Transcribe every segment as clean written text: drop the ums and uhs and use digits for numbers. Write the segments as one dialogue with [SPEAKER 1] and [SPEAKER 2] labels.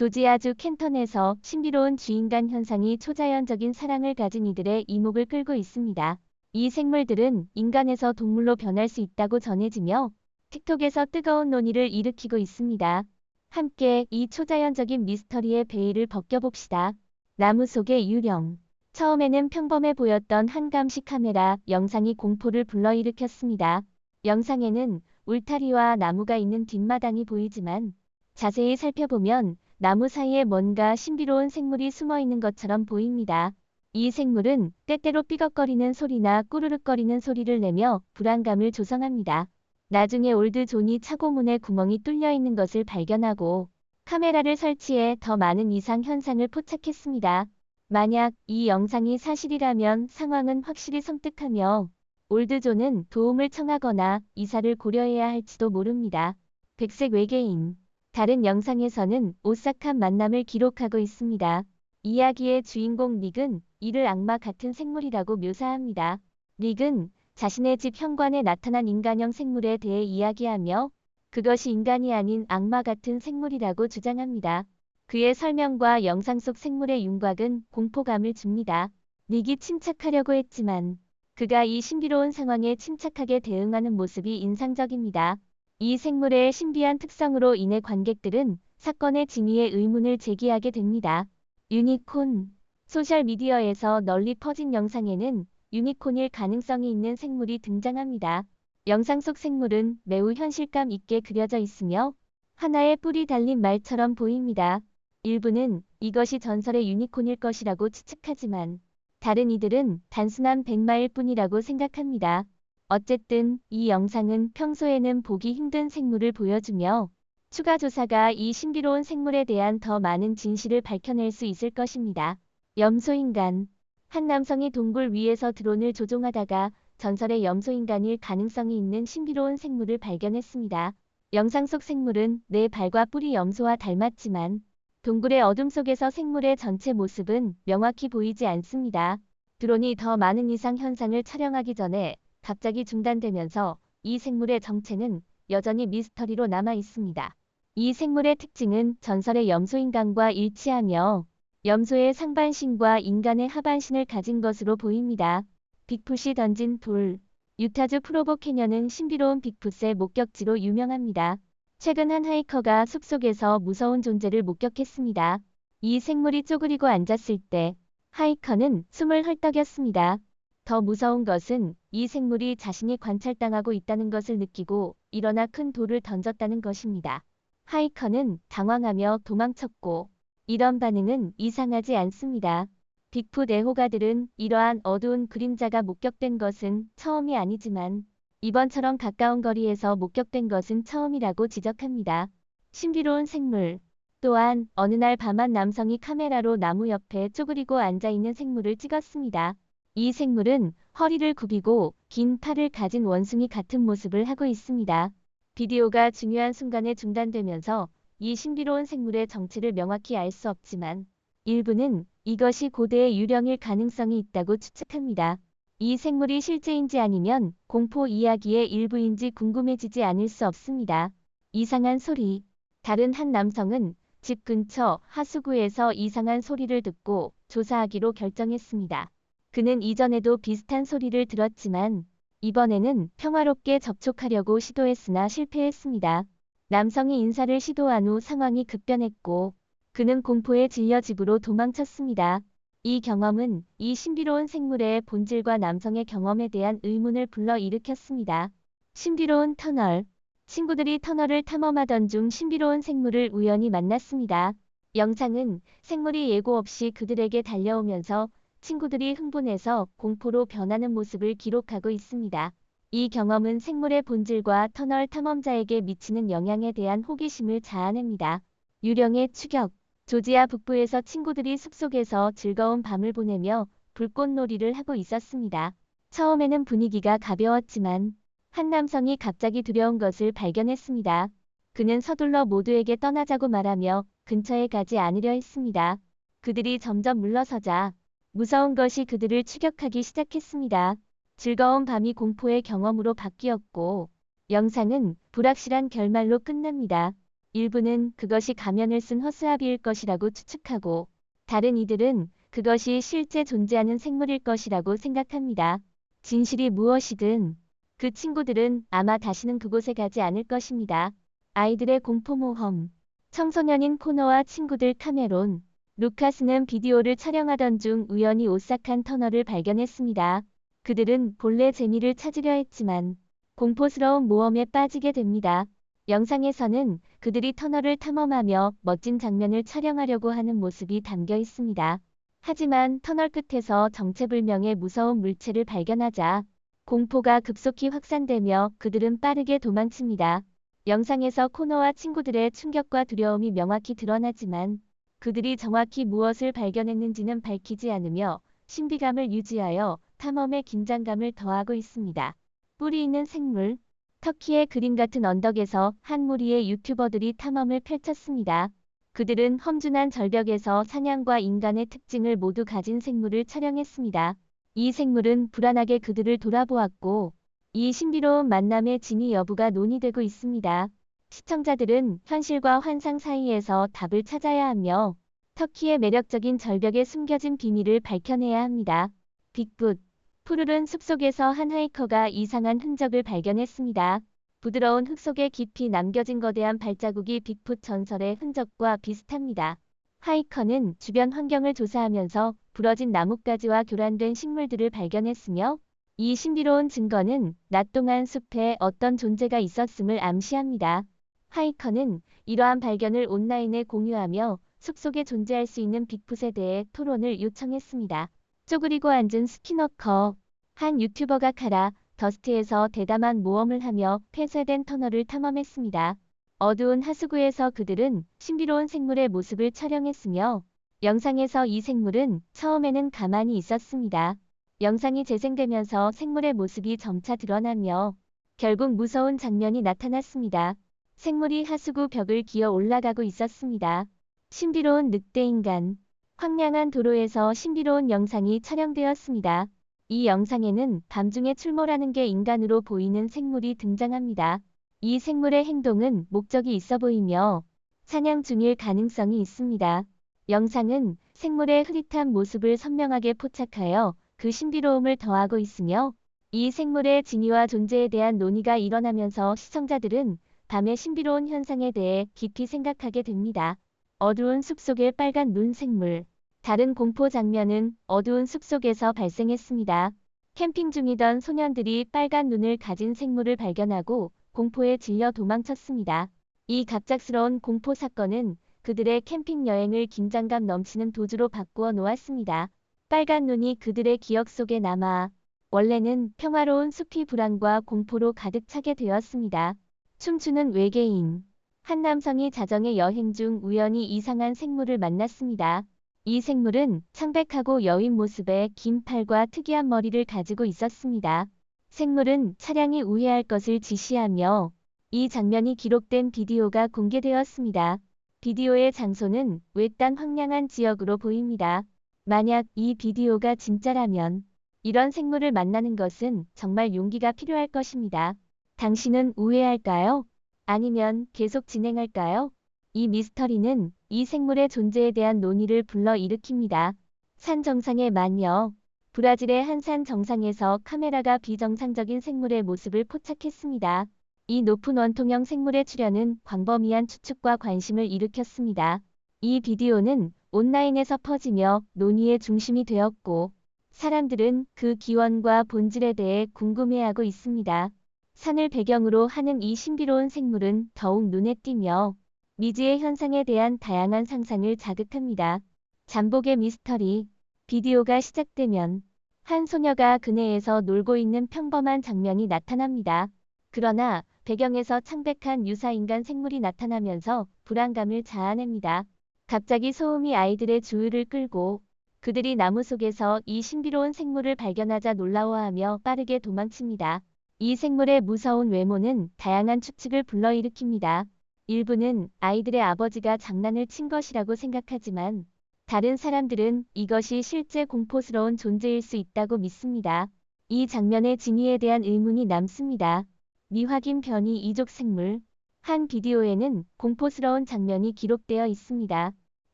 [SPEAKER 1] 조지아주 켄턴에서 신비로운 주인간 현상이 초자연적인 사랑을 가진 이들의 이목을 끌고 있습니다. 이 생물들은 인간에서 동물로 변할 수 있다고 전해지며 틱톡에서 뜨거운 논의를 일으키고 있습니다. 함께 이 초자연적인 미스터리의 베일을 벗겨봅시다. 나무 속의 유령. 처음에는 평범해 보였던 한 감시 카메라 영상이 공포를 불러일으켰습니다. 영상에는 울타리와 나무가 있는 뒷마당이 보이지만 자세히 살펴보면 나무 사이에 뭔가 신비로운 생물이 숨어 있는 것처럼 보입니다. 이 생물은 때때로 삐걱거리는 소리나 꾸르륵거리는 소리를 내며 불안감을 조성합니다. 나중에 올드 존이 차고문에 구멍이 뚫려 있는 것을 발견하고 카메라를 설치해 더 많은 이상 현상을 포착했습니다. 만약 이 영상이 사실이라면 상황은 확실히 섬뜩하며 올드 존은 도움을 청하거나 이사를 고려해야 할지도 모릅니다. 백색 외계인. 다른 영상에서는 오싹한 만남을 기록하고 있습니다. 이야기의 주인공 닉은 이를 악마 같은 생물이라고 묘사합니다. 닉은 자신의 집 현관에 나타난 인간형 생물에 대해 이야기하며 그것이 인간이 아닌 악마 같은 생물이라고 주장합니다. 그의 설명과 영상 속 생물의 윤곽은 공포감을 줍니다. 닉이 침착하려고 했지만 그가 이 신비로운 상황에 침착하게 대응하는 모습이 인상적입니다. 이 생물의 신비한 특성으로 인해 관객들은 사건의 진위에 의문을 제기하게 됩니다. 유니콘. 소셜미디어에서 널리 퍼진 영상에는 유니콘일 가능성이 있는 생물이 등장합니다. 영상 속 생물은 매우 현실감 있게 그려져 있으며 하나의 뿔이 달린 말처럼 보입니다. 일부는 이것이 전설의 유니콘일 것이라고 추측하지만 다른 이들은 단순한 백마일 뿐이라고 생각합니다. 어쨌든 이 영상은 평소에는 보기 힘든 생물을 보여주며 추가 조사가 이 신비로운 생물에 대한 더 많은 진실을 밝혀낼 수 있을 것입니다. 염소인간. 한 남성이 동굴 위에서 드론을 조종하다가 전설의 염소인간일 가능성이 있는 신비로운 생물을 발견했습니다. 영상 속 생물은 네 발과 뿔이 염소와 닮았지만 동굴의 어둠 속에서 생물의 전체 모습은 명확히 보이지 않습니다. 드론이 더 많은 이상 현상을 촬영하기 전에 갑자기 중단되면서 이 생물의 정체는 여전히 미스터리로 남아 있습니다. 이 생물의 특징은 전설의 염소인간과 일치하며 염소의 상반신과 인간의 하반신을 가진 것으로 보입니다. 빅풋이 던진 돌. 유타주 프로보 캐년은 신비로운 빅풋의 목격지로 유명합니다. 최근 한 하이커가 숲속에서 무서운 존재를 목격했습니다. 이 생물이 쪼그리고 앉았을 때 하이커는 숨을 헐떡였습니다. 더 무서운 것은 이 생물이 자신이 관찰당하고 있다는 것을 느끼고 일어나 큰 돌을 던졌다는 것입니다. 하이커는 당황하며 도망쳤고 이런 반응은 이상하지 않습니다. 빅풋 애호가들은 이러한 어두운 그림자가 목격된 것은 처음이 아니지만 이번처럼 가까운 거리에서 목격된 것은 처음이라고 지적합니다. 신비로운 생물. 또한 어느 날 밤 한 남성이 카메라로 나무 옆에 쪼그리고 앉아있는 생물을 찍었습니다. 이 생물은 허리를 굽히고 긴 팔을 가진 원숭이 같은 모습을 하고 있습니다. 비디오가 중요한 순간에 중단되면서 이 신비로운 생물의 정체를 명확히 알 수 없지만 일부는 이것이 고대의 유령일 가능성이 있다고 추측합니다. 이 생물이 실제인지 아니면 공포 이야기의 일부인지 궁금해지지 않을 수 없습니다. 이상한 소리. 다른 한 남성은 집 근처 하수구에서 이상한 소리를 듣고 조사하기로 결정했습니다. 그는 이전에도 비슷한 소리를 들었지만 이번에는 평화롭게 접촉하려고 시도했으나 실패했습니다. 남성이 인사를 시도한 후 상황이 급변했고 그는 공포에 질려 집으로 도망쳤습니다. 이 경험은 이 신비로운 생물의 본질과 남성의 경험에 대한 의문을 불러일으켰습니다. 신비로운 터널. 친구들이 터널을 탐험하던 중 신비로운 생물을 우연히 만났습니다. 영상은 생물이 예고 없이 그들에게 달려오면서 친구들이 흥분해서 공포로 변하는 모습을 기록하고 있습니다. 이 경험은 생물의 본질과 터널 탐험자에게 미치는 영향에 대한 호기심을 자아냅니다. 유령의 추격. 조지아 북부에서 친구들이 숲속에서 즐거운 밤을 보내며 불꽃놀이를 하고 있었습니다. 처음에는 분위기가 가벼웠지만 한 남성이 갑자기 두려운 것을 발견했습니다. 그는 서둘러 모두에게 떠나자고 말하며 근처에 가지 않으려 했습니다. 그들이 점점 물러서자 무서운 것이 그들을 추격하기 시작했습니다. 즐거운 밤이 공포의 경험으로 바뀌었고 영상은 불확실한 결말로 끝납니다. 일부는 그것이 가면을 쓴 허스아비일 것이라고 추측하고, 다른 이들은 그것이 실제 존재하는 생물일 것이라고 생각합니다. 진실이 무엇이든 그 친구들은 아마 다시는 그곳에 가지 않을 것입니다. 아이들의 공포모험. 청소년인 코너와 친구들 카메론, 루카스는 비디오를 촬영하던 중 우연히 오싹한 터널을 발견했습니다. 그들은 본래 재미를 찾으려 했지만 공포스러운 모험에 빠지게 됩니다. 영상에서는 그들이 터널을 탐험하며 멋진 장면을 촬영하려고 하는 모습이 담겨 있습니다. 하지만 터널 끝에서 정체불명의 무서운 물체를 발견하자 공포가 급속히 확산되며 그들은 빠르게 도망칩니다. 영상에서 코너와 친구들의 충격과 두려움이 명확히 드러나지만 그들이 정확히 무엇을 발견했는지는 밝히지 않으며 신비감을 유지하여 탐험의 긴장감을 더하고 있습니다. 뿌리 있는 생물. 터키의 그림 같은 언덕에서 한 무리의 유튜버들이 탐험을 펼쳤습니다. 그들은 험준한 절벽에서 사냥과 인간의 특징을 모두 가진 생물을 촬영했습니다. 이 생물은 불안하게 그들을 돌아보았고, 이 신비로운 만남의 진위 여부가 논의되고 있습니다. 시청자들은 현실과 환상 사이에서 답을 찾아야 하며, 터키의 매력적인 절벽에 숨겨진 비밀을 밝혀내야 합니다. 빅풋. 푸르른 숲속에서 한 하이커가 이상한 흔적을 발견했습니다. 부드러운 흙 속에 깊이 남겨진 거대한 발자국이 빅풋 전설의 흔적과 비슷합니다. 하이커는 주변 환경을 조사하면서 부러진 나뭇가지와 교란된 식물들을 발견했으며, 이 신비로운 증거는 낮 동안 숲에 어떤 존재가 있었음을 암시합니다. 하이커는 이러한 발견을 온라인에 공유하며 숲속에 존재할 수 있는 빅풋에 대해 토론을 요청했습니다. 쪼그리고 앉은 스키너커. 한 유튜버가 카라, 더스트에서 대담한 모험을 하며 폐쇄된 터널을 탐험했습니다. 어두운 하수구에서 그들은 신비로운 생물의 모습을 촬영했으며 영상에서 이 생물은 처음에는 가만히 있었습니다. 영상이 재생되면서 생물의 모습이 점차 드러나며 결국 무서운 장면이 나타났습니다. 생물이 하수구 벽을 기어 올라가고 있었습니다. 신비로운 늑대인간. 황량한 도로에서 신비로운 영상이 촬영되었습니다. 이 영상에는 밤중에 출몰하는 게 인간으로 보이는 생물이 등장합니다. 이 생물의 행동은 목적이 있어 보이며 사냥 중일 가능성이 있습니다. 영상은 생물의 흐릿한 모습을 선명하게 포착하여 그 신비로움을 더하고 있으며 이 생물의 진위와 존재에 대한 논의가 일어나면서 시청자들은 밤의 신비로운 현상에 대해 깊이 생각하게 됩니다. 어두운 숲속의 빨간 눈 생물. 다른 공포 장면은 어두운 숲속에서 발생했습니다. 캠핑 중이던 소년들이 빨간 눈을 가진 생물을 발견하고 공포에 질려 도망쳤습니다. 이 갑작스러운 공포 사건은 그들의 캠핑 여행을 긴장감 넘치는 도주로 바꾸어 놓았습니다. 빨간 눈이 그들의 기억 속에 남아 원래는 평화로운 숲이 불안과 공포로 가득 차게 되었습니다. 춤추는 외계인. 한 남성이 자정의 여행 중 우연히 이상한 생물을 만났습니다. 이 생물은 창백하고 여윈 모습에 긴 팔과 특이한 머리를 가지고 있었습니다. 생물은 차량이 우회할 것을 지시하며 이 장면이 기록된 비디오가 공개되었습니다. 비디오의 장소는 외딴 황량한 지역으로 보입니다. 만약 이 비디오가 진짜라면 이런 생물을 만나는 것은 정말 용기가 필요할 것입니다. 당신은 우회할까요? 아니면 계속 진행할까요? 이 미스터리는 이 생물의 존재에 대한 논의를 불러일으킵니다. 산 정상의 마녀. 브라질의 한 산 정상에서 카메라가 비정상적인 생물의 모습을 포착했습니다. 이 높은 원통형 생물의 출현은 광범위한 추측과 관심을 일으켰습니다. 이 비디오는 온라인에서 퍼지며 논의의 중심이 되었고 사람들은 그 기원과 본질에 대해 궁금해하고 있습니다. 산을 배경으로 하는 이 신비로운 생물은 더욱 눈에 띄며 미지의 현상에 대한 다양한 상상을 자극합니다. 잠복의 미스터리. 비디오가 시작되면 한 소녀가 그네에서 놀고 있는 평범한 장면이 나타납니다. 그러나 배경에서 창백한 유사인간 생물이 나타나면서 불안감을 자아냅니다. 갑자기 소음이 아이들의 주의를 끌고 그들이 나무 속에서 이 신비로운 생물을 발견하자 놀라워하며 빠르게 도망칩니다. 이 생물의 무서운 외모는 다양한 추측을 불러일으킵니다. 일부는 아이들의 아버지가 장난을 친 것이라고 생각하지만 다른 사람들은 이것이 실제 공포스러운 존재일 수 있다고 믿습니다. 이 장면의 진위에 대한 의문이 남습니다. 미확인 변이 이족 생물. 한 비디오에는 공포스러운 장면이 기록되어 있습니다.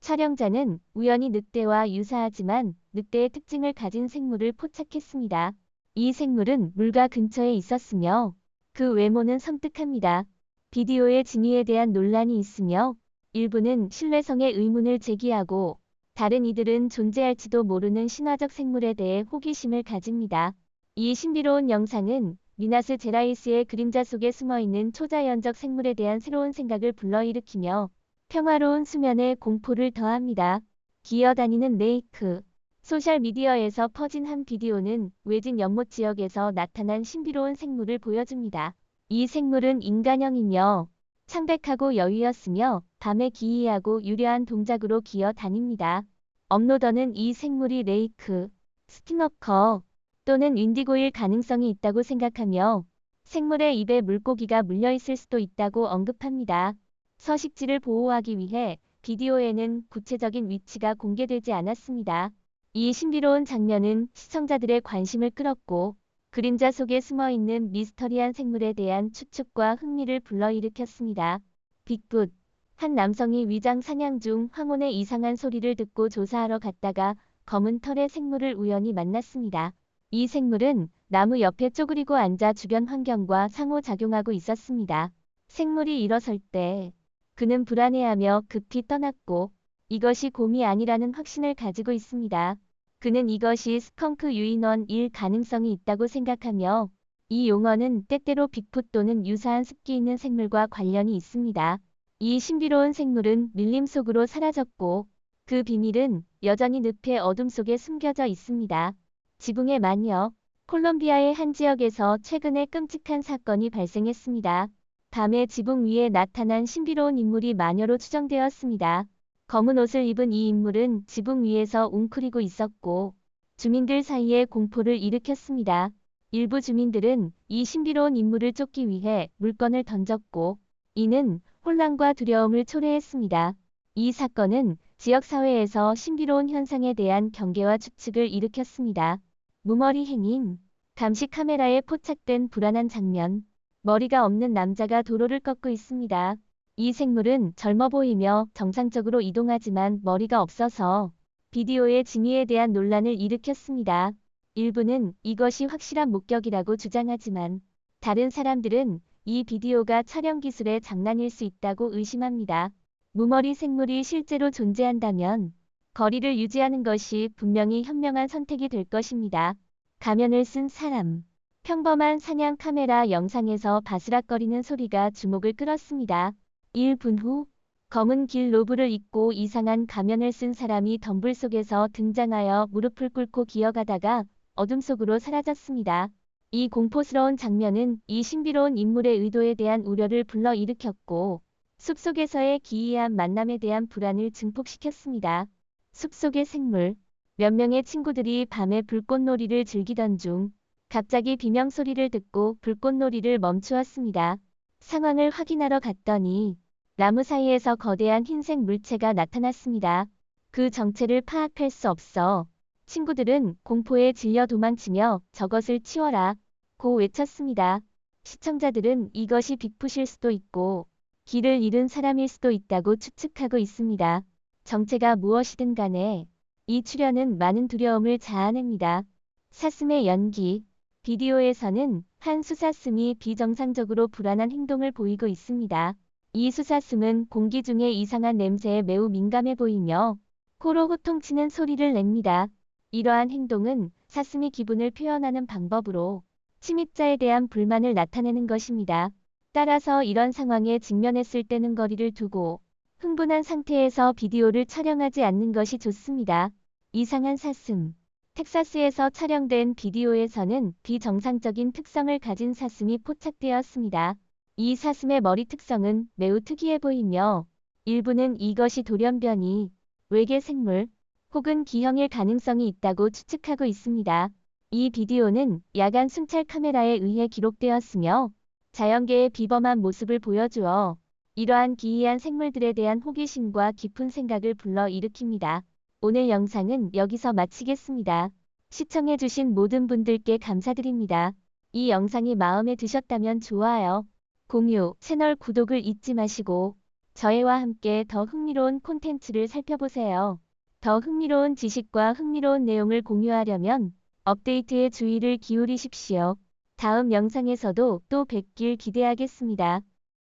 [SPEAKER 1] 촬영자는 우연히 늑대와 유사하지만 늑대의 특징을 가진 생물을 포착했습니다. 이 생물은 물가 근처에 있었으며 그 외모는 섬뜩합니다. 비디오의 진위에 대한 논란이 있으며 일부는 신뢰성에 의문을 제기하고 다른 이들은 존재할지도 모르는 신화적 생물에 대해 호기심을 가집니다. 이 신비로운 영상은 미나스 제라이스의 그림자 속에 숨어있는 초자연적 생물에 대한 새로운 생각을 불러일으키며 평화로운 수면에 공포를 더합니다. 기어다니는 레이크. 소셜미디어에서 퍼진 한 비디오는 외진 연못 지역에서 나타난 신비로운 생물을 보여줍니다. 이 생물은 인간형이며 창백하고 여유였으며 밤에 기이하고 유려한 동작으로 기어다닙니다. 업로더는 이 생물이 레이크, 스티너커 또는 윈디고일 가능성이 있다고 생각하며 생물의 입에 물고기가 물려있을 수도 있다고 언급합니다. 서식지를 보호하기 위해 비디오에는 구체적인 위치가 공개되지 않았습니다. 이 신비로운 장면은 시청자들의 관심을 끌었고 그림자 속에 숨어있는 미스터리한 생물에 대한 추측과 흥미를 불러일으켰습니다. 빅풋. 한 남성이 위장 사냥 중 황혼의 이상한 소리를 듣고 조사하러 갔다가 검은 털의 생물을 우연히 만났습니다. 이 생물은 나무 옆에 쪼그리고 앉아 주변 환경과 상호작용하고 있었습니다. 생물이 일어설 때 그는 불안해하며 급히 떠났고 이것이 곰이 아니라는 확신을 가지고 있습니다. 그는 이것이 스컹크 유인원일 가능성이 있다고 생각하며 이 용어는 때때로 빅풋 또는 유사한 습기 있는 생물과 관련이 있습니다. 이 신비로운 생물은 밀림 속으로 사라졌고 그 비밀은 여전히 늪의 어둠 속에 숨겨져 있습니다. 지붕의 마녀. 콜롬비아의 한 지역에서 최근에 끔찍한 사건이 발생했습니다. 밤에 지붕 위에 나타난 신비로운 인물이 마녀로 추정되었습니다. 검은 옷을 입은 이 인물은 지붕 위에서 웅크리고 있었고 주민들 사이에 공포를 일으켰습니다. 일부 주민들은 이 신비로운 인물을 쫓기 위해 물건을 던졌고 이는 혼란과 두려움을 초래했습니다. 이 사건은 지역사회에서 신비로운 현상에 대한 경계와 추측을 일으켰습니다. 무머리 행인. 감시 카메라에 포착된 불안한 장면. 머리가 없는 남자가 도로를 걷고 있습니다. 이 생물은 젊어 보이며 정상적으로 이동하지만 머리가 없어서 비디오의 진위에 대한 논란을 일으켰습니다. 일부는 이것이 확실한 목격이라고 주장하지만 다른 사람들은 이 비디오가 촬영 기술의 장난일 수 있다고 의심합니다. 무머리 생물이 실제로 존재한다면 거리를 유지하는 것이 분명히 현명한 선택이 될 것입니다. 가면을 쓴 사람. 평범한 사냥 카메라 영상에서 바스락거리는 소리가 주목을 끌었습니다. 1분 후 검은 길 로브를 입고 이상한 가면을 쓴 사람이 덤불 속에서 등장하여 무릎을 꿇고 기어가다가 어둠 속으로 사라졌습니다. 이 공포스러운 장면은 이 신비로운 인물의 의도에 대한 우려를 불러일으켰고 숲속에서의 기이한 만남에 대한 불안을 증폭시켰습니다. 숲속의 생물. 몇 명의 친구들이 밤에 불꽃놀이를 즐기던 중 갑자기 비명소리를 듣고 불꽃놀이를 멈추었습니다. 상황을 확인하러 갔더니 나무 사이에서 거대한 흰색 물체가 나타났습니다. 그 정체를 파악할 수 없어 친구들은 공포에 질려 도망치며 저것을 치워라 고 외쳤습니다. 시청자들은 이것이 빅풋일 수도 있고 길을 잃은 사람일 수도 있다고 추측하고 있습니다. 정체가 무엇이든 간에 이 출연은 많은 두려움을 자아냅니다. 사슴의 연기. 비디오에서는 한 수사슴이 비정상적으로 불안한 행동을 보이고 있습니다. 이 수사슴은 공기 중에 이상한 냄새에 매우 민감해 보이며 코로 호통치는 소리를 냅니다. 이러한 행동은 사슴이 기분을 표현하는 방법으로 침입자에 대한 불만을 나타내는 것입니다. 따라서 이런 상황에 직면했을 때는 거리를 두고 흥분한 상태에서 비디오를 촬영하지 않는 것이 좋습니다. 이상한 사슴. 텍사스에서 촬영된 비디오에서는 비정상적인 특성을 가진 사슴이 포착되었습니다. 이 사슴의 머리 특성은 매우 특이해 보이며 일부는 이것이 돌연변이, 외계 생물 혹은 기형일 가능성이 있다고 추측하고 있습니다. 이 비디오는 야간 순찰 카메라에 의해 기록되었으며 자연계의 비범한 모습을 보여주어 이러한 기이한 생물들에 대한 호기심과 깊은 생각을 불러일으킵니다. 오늘 영상은 여기서 마치겠습니다. 시청해주신 모든 분들께 감사드립니다. 이 영상이 마음에 드셨다면 좋아요, 공유, 채널 구독을 잊지 마시고 저희와 함께 더 흥미로운 콘텐츠를 살펴보세요. 더 흥미로운 지식과 흥미로운 내용을 공유하려면 업데이트에 주의를 기울이십시오. 다음 영상에서도 또 뵙길 기대하겠습니다.